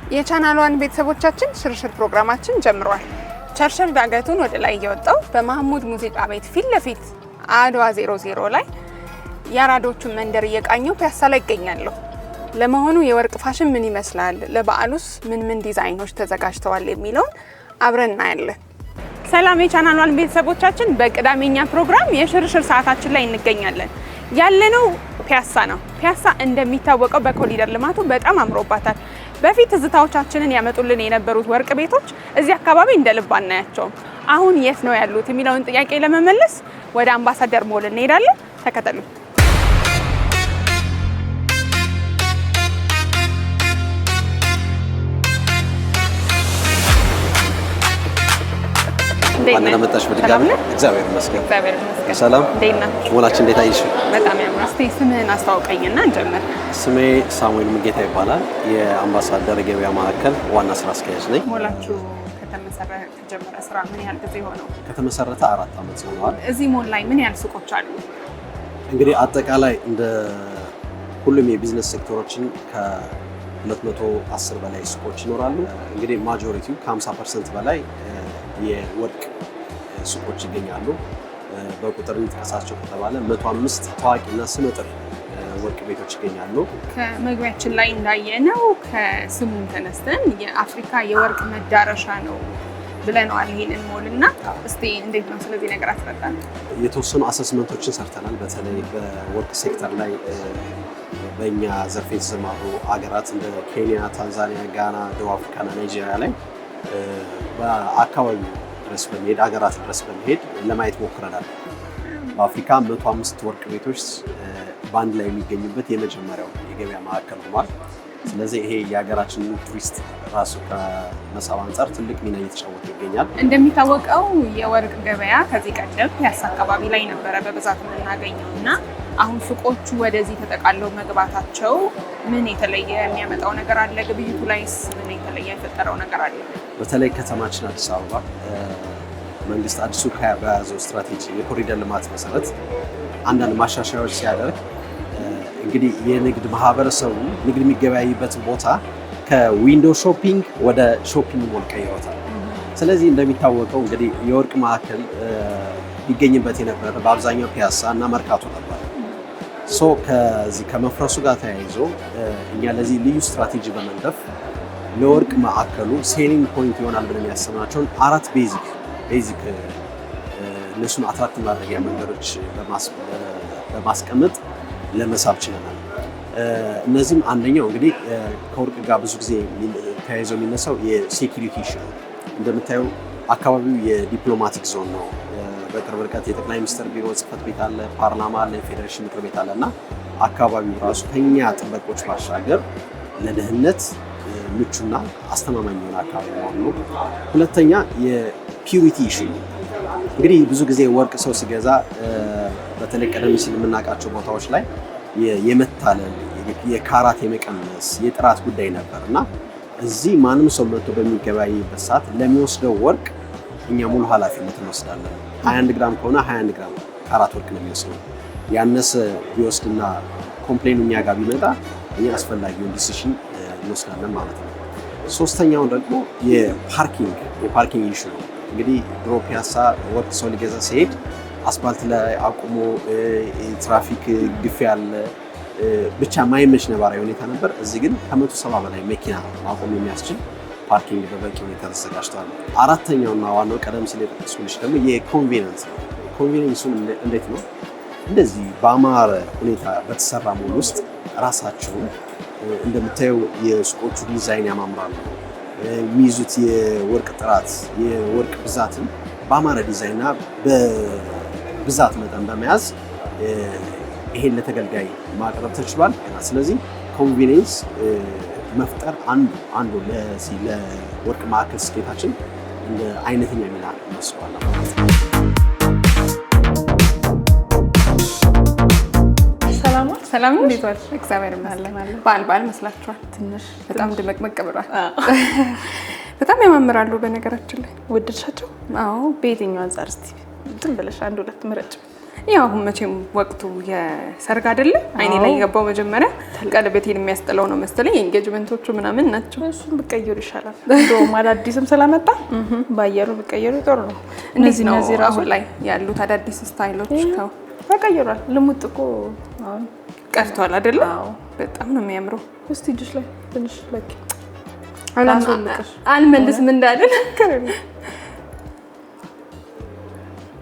የቻናሏን ቤተሰቦቻችን ሽርሽር ፕሮግራማችን ጀምሯል። ቸርችል ዳገቱን ወደ ላይ እየወጣው በመሐሙድ ሙዚቃ ቤት ፊት ለፊት አድዋ 00 ላይ የአራዶቹን መንደር እየቃኘው ፒያሳ ላይ ይገኛለሁ። ለመሆኑ የወርቅ ፋሽን ምን ይመስላል? ለበዓሉስ ምን ዲዛይኖች ተዘጋጅተዋል የሚለውን አብረን እናያለን። ሰላም የቻናሏን ቤተሰቦቻችን፣ በቅዳሜኛ ፕሮግራም የሽርሽር ሰዓታችን ላይ እንገኛለን። ያለነው ፒያሳ ነው። ፒያሳ እንደሚታወቀው በኮሪደር ልማቱ በጣም አምሮባታል። በፊት ትዝታዎቻችንን ያመጡልን የነበሩት ወርቅ ቤቶች እዚህ አካባቢ እንደ ልብ አናያቸውም። አሁን የት ነው ያሉት የሚለውን ጥያቄ ለመመለስ ወደ አምባሳደር ሞል እንሄዳለን። ተከተሉ። አንተ ለመጣሽ በድጋሚ እግዚአብሔር ይመስገን። ሰላም ደህና ሞላችን እንዴት አይሽ? በጣም ያምራል። እስቲ ስምህን አስተዋውቀኝና እንጀምር። ስሜ ሳሙኤል ሙጌታ ይባላል። የአምባሳደር ገበያ ማዕከል ዋና ስራ አስኪያጅ ነኝ። ሞላችሁ ከተጀመረ ስራ ምን ያህል ጊዜ ሆነው? ከተመሰረተ 4 ዓመት ሆኗል። እዚህ ሞል ላይ ምን ያህል ሱቆች አሉ? እንግዲህ አጠቃላይ እንደ ሁሉም የቢዝነስ ሴክተሮችን ከ210 በላይ ሱቆች ይኖራሉ። እንግዲህ ማጆሪቲው ከ50% በላይ የወርቅ ሱቆች ይገኛሉ። በቁጥር እንጥቀሳቸው ከተባለ 105 ታዋቂና ስመጥር ወርቅ ቤቶች ይገኛሉ። ከመግቢያችን ላይ እንዳየነው ከስሙ ተነስተን የአፍሪካ የወርቅ መዳረሻ ነው ብለናል ይሄንን ሞልና፣ እስቲ እንዴት ነው ስለዚህ ነገር አስረዳን። የተወሰኑ አሰስመንቶችን ሰርተናል። በተለይ በወርቅ ሴክተር ላይ በእኛ ዘርፍ የተሰማሩ ሀገራት እንደ ኬንያ፣ ታንዛኒያ፣ ጋና፣ ደቡብ አፍሪካና ናይጄሪያ ላይ በአካባቢው ድረስ በመሄድ ሀገራት ድረስ በመሄድ ለማየት ሞክረናል። በአፍሪካ 105 ወርቅ ቤቶች በአንድ ላይ የሚገኙበት የመጀመሪያው የገበያ ማዕከል ሆኗል። ስለዚህ ይሄ የሀገራችን ቱሪስት ራሱ ከመሳብ አንጻር ትልቅ ሚና እየተጫወተ ይገኛል። እንደሚታወቀው የወርቅ ገበያ ከዚህ ቀደም ፒያሳ አካባቢ ላይ ነበረ በብዛት የምናገኘው እና አሁን ሱቆቹ ወደዚህ ተጠቃለው መግባታቸው ምን የተለየ የሚያመጣው ነገር አለ? ግብይቱ ላይስ ምን የተለየ የፈጠረው ነገር አለ? በተለይ ከተማችን አዲስ አበባ መንግስት አዲሱ በያዘው ስትራቴጂ የኮሪደር ልማት መሰረት አንዳንድ ማሻሻያዎች ሲያደርግ እንግዲህ የንግድ ማህበረሰቡ ንግድ የሚገበያይበትን ቦታ ከዊንዶ ሾፒንግ ወደ ሾፒንግ ሞል ቀይሮታል። ስለዚህ እንደሚታወቀው እንግዲህ የወርቅ ማዕከል ይገኝበት የነበረ በአብዛኛው ፒያሳ እና መርካቶ ነበር። ከዚህ ከመፍረሱ ጋር ተያይዞ እኛ ለዚህ ልዩ ስትራቴጂ በመንደፍ ለወርቅ ማዕከሉ ሴሊንግ ፖይንት ይሆናል ብለን ያሰብናቸውን 4 ቤዚክ እነሱን አትራክት ማድረጊያ መንገዶች በማስቀመጥ ለመሳብ ችለናል። እነዚህም አንደኛው እንግዲህ ከወርቅ ጋር ብዙ ጊዜ ተያይዞ የሚነሳው የሴኪሪቲ ኢሹ ነው። እንደምታየው አካባቢው የዲፕሎማቲክ ዞን ነው። በቅርብ ርቀት የጠቅላይ ሚኒስትር ቢሮ ጽሕፈት ቤት አለ፣ ፓርላማ አለ፣ የፌዴሬሽን ምክር ቤት አለ እና አካባቢው ራሱ ከኛ ጥበቆች ባሻገር ለደህንነት ምቹና አስተማማኝ የሆነ አካባቢ መሆኑ። ሁለተኛ የፒዩሪቲ ኢሹ እንግዲህ ብዙ ጊዜ ወርቅ ሰው ሲገዛ በተለይ ቀደም ሲል የምናውቃቸው ቦታዎች ላይ የመታለል የካራት የመቀነስ የጥራት ጉዳይ ነበር እና እዚህ ማንም ሰው መጥቶ በሚገበያይበት ሰዓት ለሚወስደው ወርቅ እኛ ሙሉ ኃላፊነት እንወስዳለን። 21 ግራም ከሆነ 21 ግራም ካራት ወርቅ ነው የሚወስደው። ያነሰ ቢወስድና ኮምፕሌኑ እኛ ጋር ቢመጣ እኛ አስፈላጊውን ዲሲሽን እንወስዳለን ማለት ነው። ሶስተኛው ደግሞ የፓርኪንግ ኢሹ ነው። እንግዲህ ድሮ ፒያሳ ወርቅ ሰው ሊገዛ ሲሄድ አስፓልት ላይ አቁሞ ትራፊክ ግፊያ አለ፣ ብቻ ማይመች ነባራዊ ሁኔታ ነበር። እዚህ ግን ከ170 በላይ መኪና ማቆም የሚያስችል ፓርኪንግ በበቂ ሁኔታ ተዘጋጅቷል። አራተኛውና ዋናው ቀደም ሲል የጠቀስኩልሽ ደግሞ የኮንቬኒየንስ ነው። ኮንቬኒየንሱን እንዴት ነው? እንደዚህ በአማረ ሁኔታ በተሰራ ሞል ውስጥ ራሳቸውን እንደምታየው የሱቆቹ ዲዛይን ያማምራሉ። የሚይዙት የወርቅ ጥራት የወርቅ ብዛትን በአማረ ዲዛይንና በብዛት መጠን በመያዝ ይሄን ለተገልጋይ ማቅረብ ተችሏል። ስለዚህ ኮንቬኒየንስ መፍጠር አንዱ ለወርቅ ማዕከል ስኬታችን እንደ አይነተኛ ሚና እንወስደዋለን ማለት ነው። ሰላም ነው። እንዴት ዋልሽ? እግዚአብሔር ይመስገን። በዓል መስላችኋል? ትንሽ በጣም ድመቅመቅ ብሏል። በጣም ያማምራሉ። በነገራችን ላይ ወደድሻቸው? አዎ። በየትኛው አንጻር እስቲ ዝም ብለሽ አንድ ሁለት ምረጭ። ያው አሁን መቼም ወቅቱ የሰርግ አይደለ? አይኔ ላይ የገባው መጀመሪያ ቀለበቴን የሚያስጥለው ነው መሰለኝ የኤንጌጅመንቶቹ ምናምን ናቸው። እሱን ብቀይሩ ይሻላል። እንደውም አዳዲስም ስለመጣ ባየሩ ብቀይሩ ጥሩ ነው። እነዚህ ራሱ ላይ ያሉት አዳዲስ ስታይሎች ተቀይሯል። ልሙጥ እኮ አሁን ቀርቷል አይደለ? በጣም ነው የሚያምረው። እስቲ እጅሽ ላይ ትንሽ ለኪ አልመልስም እንዳለን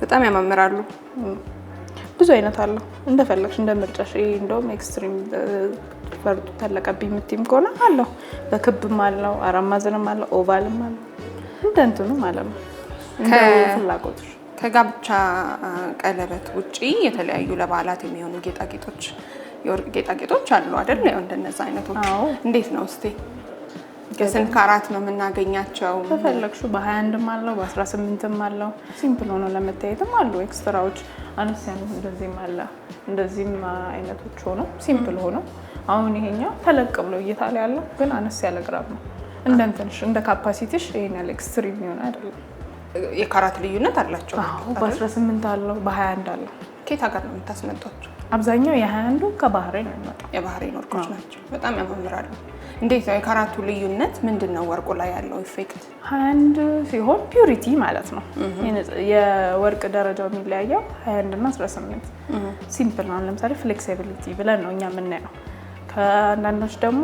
በጣም ያማምራሉ። ብዙ አይነት አለው እንደፈለግሽ እንደምርጫሽ። እንደውም ኤክስትሪም ፈርጡ ተለቀብኝ የምትይም ከሆነ አለው። በክብም አለው፣ አራት ማዕዘንም አለው፣ ኦቫልም አለው። እንደ እንትኑ ማለት ነው ፍላጎትሽ። ከጋብቻ ቀለበት ውጪ የተለያዩ ለበዓላት የሚሆኑ ጌጣጌጦች የወርቅ ጌጣጌጦች አሉ አይደል? ያው እንደነዛ አይነቶች እንዴት ነው እስቲ? ከስንት ካራት ነው የምናገኛቸው? ተፈለግሽው በ21ም አለው በ18ም አለው። ሲምፕል ሆኖ ለመታየትም አሉ ኤክስትራዎች አነስ ያሉ እንደዚህም አለ። እንደዚህም አይነቶች ሆኖ ሲምፕል ሆኖ አሁን ይሄኛው ተለቅ ብሎ እየታለ ያለው ግን አነስ ያለ ግራም ነው። እንደ እንትንሽ እንደ ካፓሲቲሽ ይሄን ያለ ኤክስትሪም ይሆን አይደለም። የካራት ልዩነት አላቸው። በ18 አለው በ21 አለው። ከየት ሀገር ነው የምታስመጣቸው? አብዛኛው የ21ዱ ከባህሬን ነው የሚመጣው። የባህሬን ወርቆች ናቸው። በጣም ያማምራሉ። እንዴት ነው የካራቱ ልዩነት ምንድነው? ወርቁ ላይ ያለው ኢፌክት 21 ሲሆን ፒዩሪቲ ማለት ነው። የወርቅ ደረጃው የሚለያየው 21 እና 18 ሲምፕል ነው። ለምሳሌ ፍሌክሲቢሊቲ ብለን ነው እኛ የምናየው። ከአንዳንዶች ደግሞ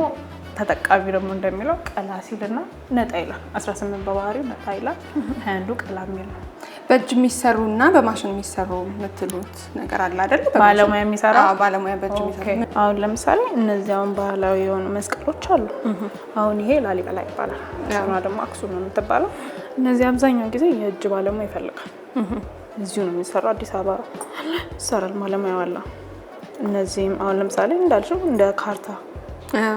ተጠቃሚ ደግሞ እንደሚለው ቀላ ሲልና ነጣ ይላል። 18 በባህሪው ነጣ ይላል፣ 21ዱ ቀላ የሚል ነው። በእጅ የሚሰሩና በማሽን የሚሰሩ የምትሉት ነገር አለ አይደል? ባለሙያ የሚሰራ ባለሙያ በእጅ የሚሰራ። አሁን ለምሳሌ እነዚህ አሁን ባህላዊ የሆኑ መስቀሎች አሉ። አሁን ይሄ ላሊበላ ይባላል፣ እሷ ደግሞ አክሱም ነው የምትባለው። እነዚህ አብዛኛው ጊዜ የእጅ ባለሙያ ይፈልጋል። እዚሁ ነው የሚሰራው፣ አዲስ አበባ ይሰራል፣ ባለሙያ አለ። እነዚህም አሁን ለምሳሌ እንዳልሽው እንደ ካርታ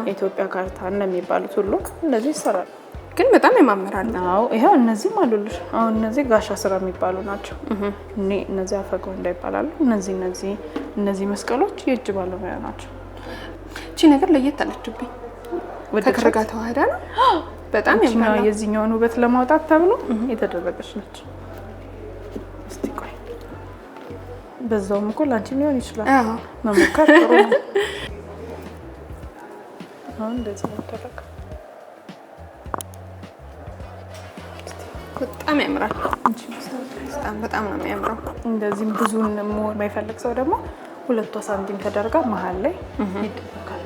የኢትዮጵያ ካርታ እንደሚባሉት ሁሉ እንደዚህ ይሰራል። ግን በጣም ያማምራል። አዎ ይሄው እነዚህም አሉልሽ። አሁን እነዚህ ጋሻ ስራ የሚባሉ ናቸው። እነዚህ አፈገው እንዳይባላሉ። እነዚህ መስቀሎች የእጅ ባለሙያ ናቸው። እቺ ነገር ለየት አለችብኝ። ከክር ጋር ተዋህዳ ነው። በጣም ያማምራል። የዚህኛውን ውበት ለማውጣት ተብሎ የተደረገች ነች። እስቲ ቆይ በዛውም እኮ ላንቺ ሊሆን ይችላል። መሞከር ጥሩ ነው። አሁን እንደዚህ ነው ተደረገ። በጣም ያምራል። በጣም ነው የሚያምረው። እንደዚህም ብዙን ሞር የማይፈልግ ሰው ደግሞ 2 ሳንቲም ተደርጋ መሀል ላይ ይደረጋል።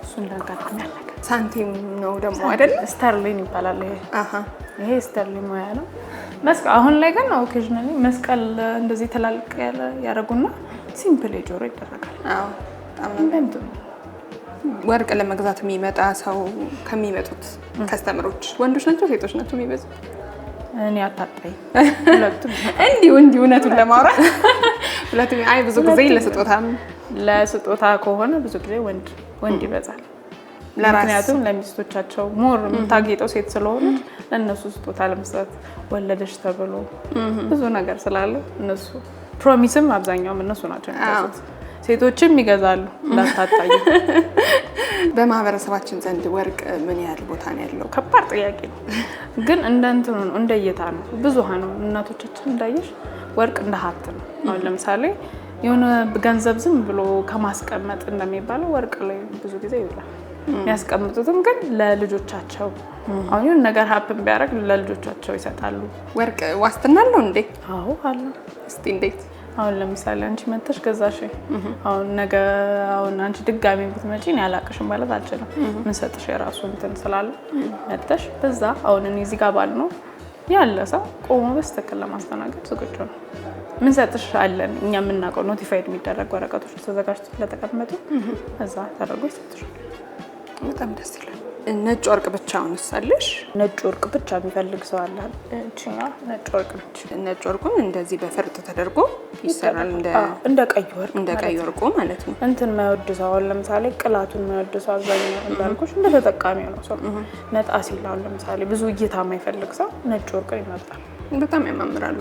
እሱ እንዳጋጣሚ ያለቀ ሳንቲም ነው ደግሞ አይደል? ስተርሊን ይባላል ይሄ። ይሄ ስተርሊን ሙያ ነው። መስቀል አሁን ላይ ግን ኦኬዥናሊ መስቀል እንደዚህ ተላልቅ ያደርጉና ሲምፕል የጆሮ ይደረጋል። አዎ በጣም ወርቅ ለመግዛት የሚመጣ ሰው ከሚመጡት ከስተመሮች ወንዶች ናቸው ሴቶች ናቸው የሚበዙት? እኔ አታጣይ ሁለቱም እንዲሁ እውነቱን ለማውራት ሁለቱም። አይ ብዙ ጊዜ ለስጦታ ከሆነ ብዙ ጊዜ ወንድ ይበዛል። ምክንያቱም ለሚስቶቻቸው ሞር የምታጌጠው ሴት ስለሆነች ለእነሱ ስጦታ ለመስጠት ወለደች ተብሎ ብዙ ነገር ስላለ እነሱ ፕሮሚስም አብዛኛውም እነሱ ናቸው የሚገዙት። ሴቶችም ይገዛሉ እንዳታጣዩ። በማህበረሰባችን ዘንድ ወርቅ ምን ያህል ቦታ ነው ያለው? ከባድ ጥያቄ ነው፣ ግን እንደ እንትኑ ነው እንደየታ ነው። ብዙሃን ነው እናቶቻችን እንዳየሽ ወርቅ እንደ ሀብት ነው። አሁን ለምሳሌ የሆነ ገንዘብ ዝም ብሎ ከማስቀመጥ እንደሚባለው ወርቅ ላይ ብዙ ጊዜ ይውላል። የሚያስቀምጡትም ግን ለልጆቻቸው አሁን የሆነ ነገር ሀፕን ቢያደርግ ለልጆቻቸው ይሰጣሉ። ወርቅ ዋስትና አለው እንዴ? አዎ አለው። እስቲ እንዴት? አሁን ለምሳሌ አንቺ መተሽ ገዛሽ፣ አሁን ነገ አንቺ ድጋሚ ብትመጪ እኔ አላቅሽም ማለት አልችልም። ምን ሰጥሽ የራሱ እንትን ስላለ መተሽ በዛ አሁን እኔ እዚህ ጋር ባል ነው ያለ ሰው ቆሞ በስተክል ለማስተናገድ ዝግጁ ነው። ምን ሰጥሽ አለን እኛ የምናውቀው ኖቲፋይድ የሚደረግ ወረቀቶች ተዘጋጅተው ስለተቀመጡ እዛ ተደርጎ ይሰጥሻል። በጣም ደስ ይላል። ነጭ ወርቅ ብቻውን ይሳልሽ? ነጭ ወርቅ ብቻ የሚፈልግ ሰው አለ። እቺኛ ነጭ ወርቅ ነች። ነጭ ወርቁን እንደዚህ በፈርጥ ተደርጎ ይሰራል። እንደ ቀይ ወርቁ ማለት ነው። እንትን የማይወድ ሰው አሁን ለምሳሌ ቅላቱን የማይወድ ሰው አብዛኛው እንዳልኩሽ እንደ ተጠቃሚው ነው ሰው። ነጣ ሲል አሁን ለምሳሌ ብዙ እይታ የማይፈልግ ሰው ነጭ ወርቅን ይመርጣል። በጣም ያማምራሉ።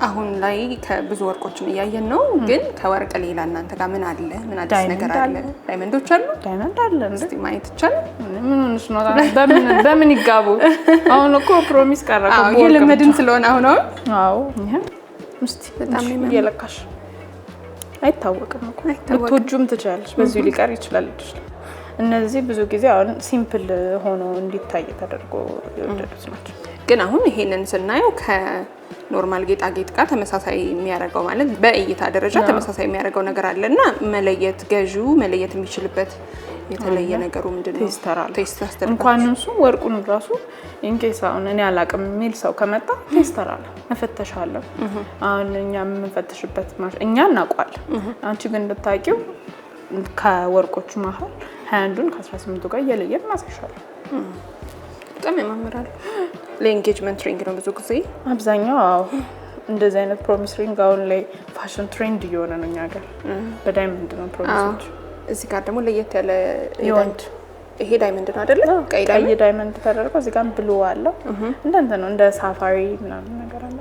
አሁን ላይ ከብዙ ወርቆችን እያየን ነው፣ ግን ከወርቅ ሌላ እናንተ ጋር ምን አለ? ምን አዲስ ነገር አለ? ዳይመንዶች አሉ? ዳይመንድ አለ እንዴ? እስቲ ማየት ይቻላል? ምን ሆነሽ ነው? በምን ይጋቡ? አሁን እኮ ፕሮሚስ ቀረቀ የለመድን ስለሆነ አሁን አዎ ይሄ እስቲ በጣም እየለካሽ አይታወቅም እኮ ልትወጁም ትችላለች፣ በዚሁ ሊቀር ይችላል። እነዚህ ብዙ ጊዜ አሁን ሲምፕል ሆኖ እንዲታይ ተደርጎ የወደዱት ናቸው። ግን አሁን ይሄንን ስናየው ከኖርማል ጌጣጌጥ ጋር ተመሳሳይ የሚያደርገው ማለት በእይታ ደረጃ ተመሳሳይ የሚያደርገው ነገር አለና መለየት ገዢው መለየት የሚችልበት የተለየ ነገሩ ምንድነው? ቴስተር እንኳን እሱ ወርቁን ራሱ ኢንኬስ አሁን እኔ አላቅም የሚል ሰው ከመጣ ቴስተር አለ፣ መፈተሽ አለ። አሁን እኛ የምንፈትሽበት እኛ እናውቀዋለን። አንቺ ግን እንድታውቂው ከወርቆቹ መሀል 21ዱን ከ18ቱ ጋር እየለየን እናሳይሻለን። በጣም ያማምራል። ለኤንጌጅመንት ሪንግ ነው ብዙ ጊዜ አብዛኛው። አዎ እንደዚህ አይነት ፕሮሚስ ሪንግ አሁን ላይ ፋሽን ትሬንድ እየሆነ ነው እኛ ጋር። በዳይመንድ ነው ፕሮሚሶች። እዚህ ጋር ደግሞ ለየት ያለ ይወንድ ይሄ ዳይመንድ ነው አይደለ? ቀይ ዳይመንድ ተደርጎ እዚህ ጋር ብሉ አለው። እንደንተ ነው እንደ ሳፋሪ ምናምን ነገር አለ።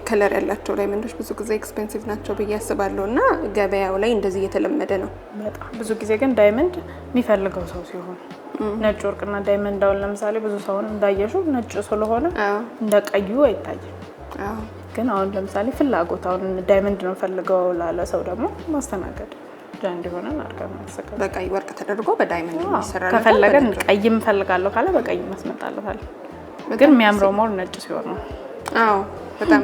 ከለር ያላቸው ዳይመንዶች ብዙ ጊዜ ኤክስፔንሲቭ ናቸው ብዬ አስባለሁ እና ገበያው ላይ እንደዚህ እየተለመደ ነው በጣም። ብዙ ጊዜ ግን ዳይመንድ የሚፈልገው ሰው ሲሆን ነጭ ወርቅና ዳይመንድ አሁን ለምሳሌ ብዙ ሰውን እንዳየሽው ነጭ ስለሆነ እንደ ቀዩ አይታይም። ግን አሁን ለምሳሌ ፍላጎት አሁን ዳይመንድ ነው ፈልገው ላለ ሰው ደግሞ ማስተናገድ እንዲሆነ አድርገን ማሰቀል በቀይ ወርቅ ተደርጎ በዳይመንድ ይሰራል። ከፈለገን ቀይም ፈልጋለሁ ካለ በቀይ መስመጣለታል። ግን የሚያምረው ሞር ነጭ ሲሆን ነው። አዎ በጣም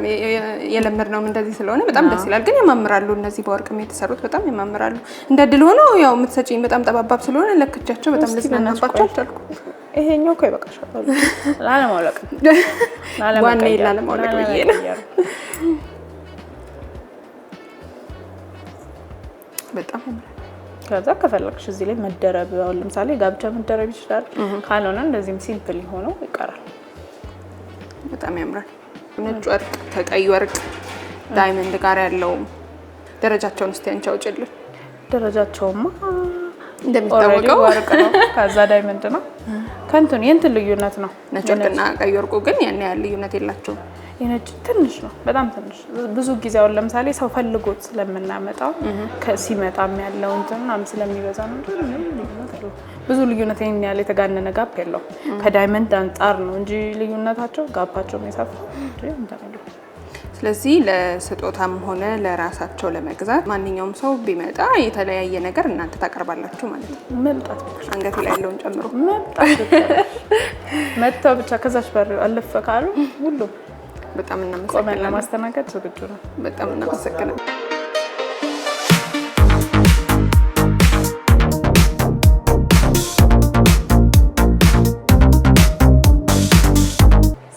የለመድነው እንደዚህ ስለሆነ በጣም ደስ ይላል። ግን ያማምራሉ እነዚህ በወርቅም የተሰሩት በጣም ያማምራሉ። እንደ ድል ሆኖ ያው የምትሰጪኝ በጣም ጠባባብ ስለሆነ ለክቻቸው በጣም ልዝናናባቸው አልቻልኩ። ይሄኛው እኮ ይበቃሻል። ላለማውለቅ ላለማውለቅ ብዬ ነው። በጣም ከዛ ከፈለግሽ እዚህ ላይ መደረብ አሁን ለምሳሌ ጋብቻ መደረብ ይችላል። ካልሆነ እንደዚህም ሲምፕል ሆኖ ይቀራል። በጣም ያምራል። ነጭ ወርቅ ከቀይ ወርቅ ዳይመንድ ጋር ያለው ደረጃቸውን እስቲ አንቺ አውጪልን። ደረጃቸውማ እንደሚታወቀው ወርቅ ነው፣ ከዛ ዳይመንድ ነው። ከንቱን የእንትን ልዩነት ነው። ነጭ ወርቅና ቀይ ወርቁ ግን ያን ያህል ልዩነት የላቸውም። የነጭ ትንሽ ነው፣ በጣም ትንሽ። ብዙ ጊዜ አሁን ለምሳሌ ሰው ፈልጎት ስለምናመጣው ከሲመጣም ያለው እንትን ስለሚበዛ ነው እንጂ ብዙ ልዩነት ይሄን ያህል የተጋነነ ጋፕ የለው። ከዳይመንድ አንጻር ነው እንጂ ልዩነታቸው ጋፓቸው ነው የሰፋው እንጂ እንደማለት። ስለዚህ ለስጦታም ሆነ ለራሳቸው ለመግዛት ማንኛውም ሰው ቢመጣ የተለያየ ነገር እናንተ ታቀርባላችሁ ማለት ነው። መምጣት አንገቴ ላይ ያለውን ጨምሮ መጥተው ብቻ ከዛች በር አለፈ ካሉ ሁሉም በጣም እናመሰግናለን። ቆመን ለማስተናገድ ዝግጁ ነው። በጣም እናመሰግናለን።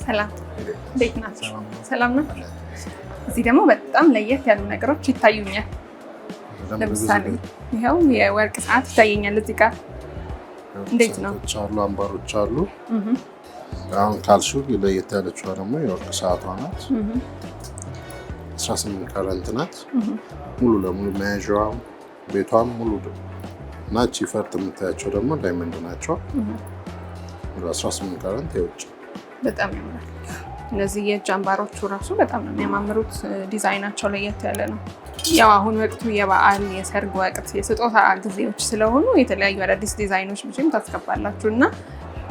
ሰላም፣ እንዴት ናችሁ? ሰላም ነው። እዚህ ደግሞ በጣም ለየት ያሉ ነገሮች ይታዩኛል። ለምሳሌ ይኸው የወርቅ ሰዓት ይታየኛል እዚህ ጋር። እንዴት ነው? አሉ አምባሮች አሉ። አሁን ካልሽው ለየት ያለችው ደግሞ የወርቅ ሰዓቷ ናት። 18 ካራንት ናት። ሙሉ ለሙሉ መያዣዋ ቤቷም ሙሉ ናች። ፈርጥ የምታያቸው ደግሞ ዳይመንድ ናቸው። 18 ካራንት የውጭ በጣም ያምራል። እነዚህ የእጅ አምባሮቹ ራሱ በጣም ነው የሚያማምሩት። ዲዛይናቸው ለየት ያለ ነው። ያው አሁን ወቅቱ የበዓል የሰርግ ወቅት የስጦታ ጊዜዎች ስለሆኑ የተለያዩ አዳዲስ ዲዛይኖች ምንም ታስገባላችሁ እና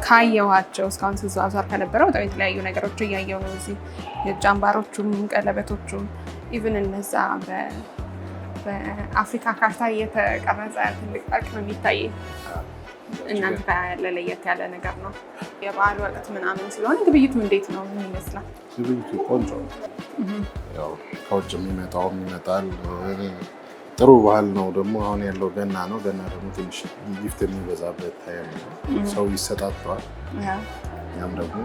ካየኋቸው እስካሁን ስዟዟር ከነበረው በጣም የተለያዩ ነገሮች እያየሁ ነው። እዚህ የእጅ አምባሮቹም ቀለበቶቹም ኢቭን እነዛ በአፍሪካ ካርታ እየተቀረጸ ትልቅ ወርቅ ነው የሚታየኝ። እናንተ ጋር ያለ ለየት ያለ ነገር ነው። የበዓል ወቅት ምናምን ስለሆነ ግብይቱ እንዴት ነው? ምን ይመስላል? ግብይቱ ቆንጆ ነው። ያው ከውጭ የሚመጣውም ይመጣል። ጥሩ ባህል ነው። ደግሞ አሁን ያለው ገና ነው። ገና ደግሞ ትንሽ ጊፍት የሚበዛበት ታይም ነው። ሰው ይሰጣጠዋል። ያም ደግሞ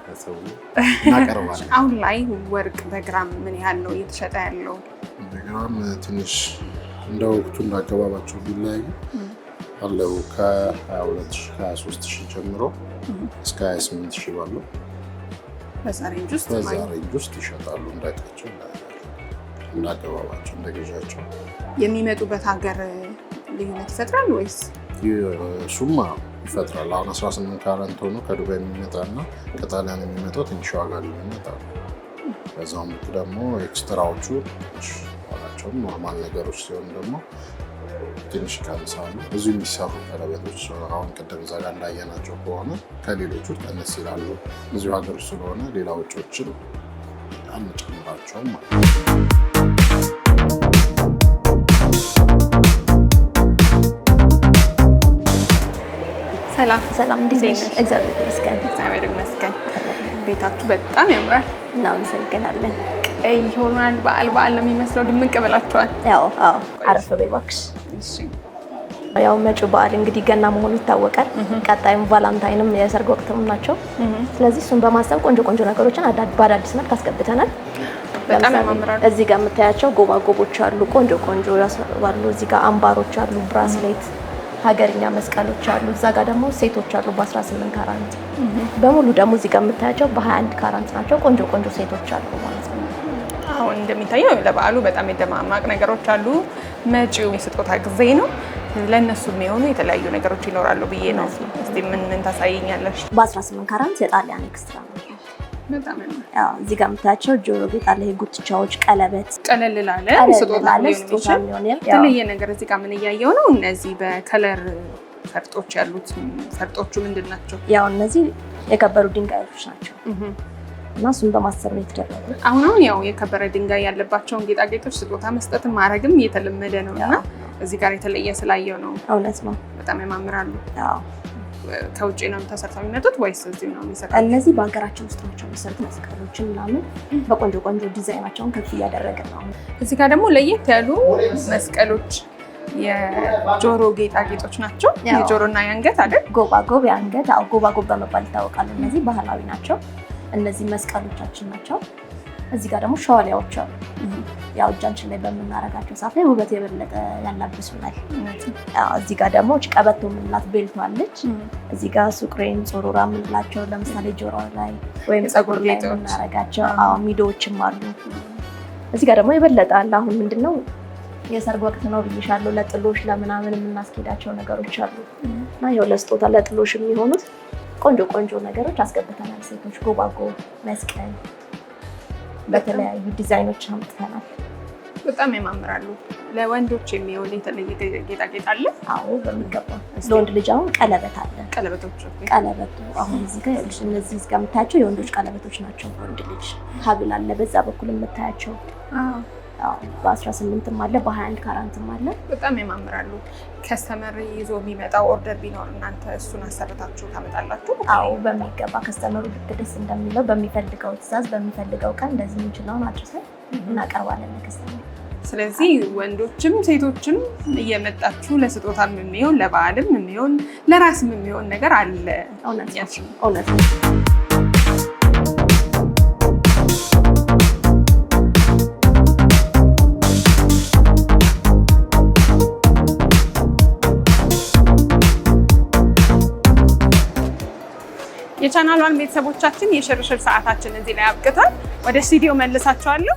ለሰው እናቀርባለን። አሁን ላይ ወርቅ በግራም ምን ያህል ነው እየተሸጠ ያለው? በግራም ትንሽ እንደ ወቅቱ እንዳገባባቸው ቢለያዩ አለው ከ22 ከ23 ሺህ ጀምሮ እስከ 28 ሺህ ባለው በዛ ሬንጅ ውስጥ ይሸጣሉ። እንዳይታቸው እንዳገባባቸው እንደገዣቸው የሚመጡበት ሀገር ልዩነት ይፈጥራል ወይስ? እሱማ ይፈጥራል። አሁን 18 ካራንት ሆኖ ከዱባይ የሚመጣና ከጣሊያን የሚመጣው ትንሽ ዋጋ ልዩነት አለ። በዛውም ልክ ደግሞ ኤክስትራዎቹ ዋጋቸውም ኖርማል ነገሮች ሲሆን ደግሞ ትንሽ ይቀንሳሉ። ብዙ የሚሰሩ ቀለበቶች አሁን ቅድም እዛ ጋር እንዳየናቸው ከሆነ ከሌሎቹ ቀንስ ይላሉ። እዚሁ ሀገር ስለሆነ ሌላ ወጪዎችን አንጨምራቸውም ማለት ነው። ሰላም ሰላም፣ እንዴት ነሽ? እግዚአብሔር ይመስገን። እግዚአብሔር ይመስገን። ቤታችሁ በጣም ያምራል። እናመሰግናለን። ቀይ ሆኗል። በዓል ነው የሚመስለው። ድምቅ ብላችኋል። ያው አረፍ በይ እባክሽ። እሺ ያው መጪው በዓል እንግዲህ ገና መሆኑ ይታወቃል። ቀጣይም ቫላንታይንም የሰርግ ወቅትም ናቸው። ስለዚህ እሱን በማሰብ ቆንጆ ነገሮችን በአዳዲስ መልክ አስገብተናል። በጣም ያማምራል። እዚህ ጋር የምታያቸው ጎባጎቦች አሉ፣ ቆንጆ ያስባሉ። እዚህ ጋር አምባሮች አሉ፣ ብራስሌት፣ ሀገርኛ መስቀሎች አሉ። እዛ ጋር ደግሞ ሴቶች አሉ በ18 ካራንት። በሙሉ ደግሞ እዚህ ጋር የምታያቸው በ21 ካራንት ናቸው። ቆንጆ ሴቶች አሉ ማለት ነው። አሁን እንደሚታየው ለበዓሉ በጣም የደማማቅ ነገሮች አሉ። መጪው የስጦታ ጊዜ ነው። ለእነሱ የሚሆኑ የተለያዩ ነገሮች ይኖራሉ ብዬ ነው። እስቲ ምን ታሳይኛለሽ? በ18 ካራንት የጣሊያን ኤክስትራ ነው። በጣም እዚህ ጋር የምታያቸው ጆሮ ጌጥ አለ፣ ጉትቻዎች፣ ቀለበት፣ ቀለል ላለ ስጦታ ሊሆን የተለየ ነገር። እዚህ ጋር ምን እያየው ነው? እነዚህ በከለር ፈርጦች ያሉት ፈርጦቹ ምንድን ናቸው? ያው እነዚህ የከበሩ ድንጋዮች ናቸው እና እሱን በማሰብ ነው የተደረገው። አሁን ያው የከበረ ድንጋይ ያለባቸውን ጌጣጌጦች ስጦታ መስጠትም ማድረግም እየተለመደ ነው እና እዚህ ጋር የተለየ ስላየው ነው። እውነት ነው። በጣም ያማምራሉ። ከውጭ ነው ተሰርተው የሚመጡት ወይስ እዚህ ነው የሚሰሩት? እነዚህ በሀገራችን ውስጥ ናቸው የሚሰሩት። መስቀሎችን ምናምን በቆንጆ ዲዛይናቸውን ከፍ እያደረግን ነው። እዚህ ጋር ደግሞ ለየት ያሉ መስቀሎች የጆሮ ጌጣጌጦች ናቸው። የጆሮና የአንገት አይደል? ጎባጎብ የአንገት ጎባጎብ በመባል ይታወቃሉ። እነዚህ ባህላዊ ናቸው። እነዚህ መስቀሎቻችን ናቸው። እዚህ ጋር ደግሞ ሸዋሊያዎች አሉ። ያው እጃችን ላይ በምናረጋቸው ሰዓት ላይ ውበት የበለጠ ያላብሱናል። እዚህ ጋር ደግሞ ቀበቶ የምንላት ቤልቷ አለች። እዚህ ጋር ሱቅሬን፣ ጾሮራ የምንላቸው ለምሳሌ ጆሮ ላይ ወይም ፀጉር ላይ የምናረጋቸው ሚዶዎችም አሉ። እዚህ ጋር ደግሞ የበለጠ አለ። አሁን ምንድነው የሰርግ ወቅት ነው ብዬሻለሁ። ለጥሎሽ ለምናምን የምናስኬዳቸው ነገሮች አሉ እና ይኸው ለስጦታ ለጥሎሽ የሚሆኑት ቆንጆ ነገሮች አስገብተናል። ሴቶች ጎባጎብ፣ መስቀል በተለያዩ ዲዛይኖች አምጥተናል። በጣም ያማምራሉ። ለወንዶች የሚሆን የተለየ ጌጣጌጥ አለ? አዎ በሚገባ። ለወንድ ልጅ አሁን ቀለበት አለ። ቀለበቶች አሁን እዚህ ጋር እነዚህ ጋር የምታያቸው የወንዶች ቀለበቶች ናቸው። ወንድ ልጅ ሀብል አለ በዛ በኩል የምታያቸው። በ18ም አለ በ21 ካራንትም አለ። በጣም ያማምራሉ። ከስተመር ይዞ የሚመጣው ኦርደር ቢኖር እናንተ እሱን አሰርታችሁ ታመጣላችሁ? አዎ በሚገባ። ከስተመሩ ልክ ደስ እንደሚለው በሚፈልገው ትዕዛዝ በሚፈልገው ቀን እንደዚህ የምንችለውን አድርሰን እናቀርባለን ለከስተመር። ስለዚህ ወንዶችም ሴቶችም እየመጣችሁ ለስጦታም የሚሆን ለበዓልም የሚሆን ለራስም የሚሆን ነገር አለ። እውነት ነው። የቻናሏን ቤተሰቦቻችን የሽርሽር ሰዓታችን እዚህ ላይ አብቅቷል። ወደ ስቱዲዮ መልሳቸዋለሁ።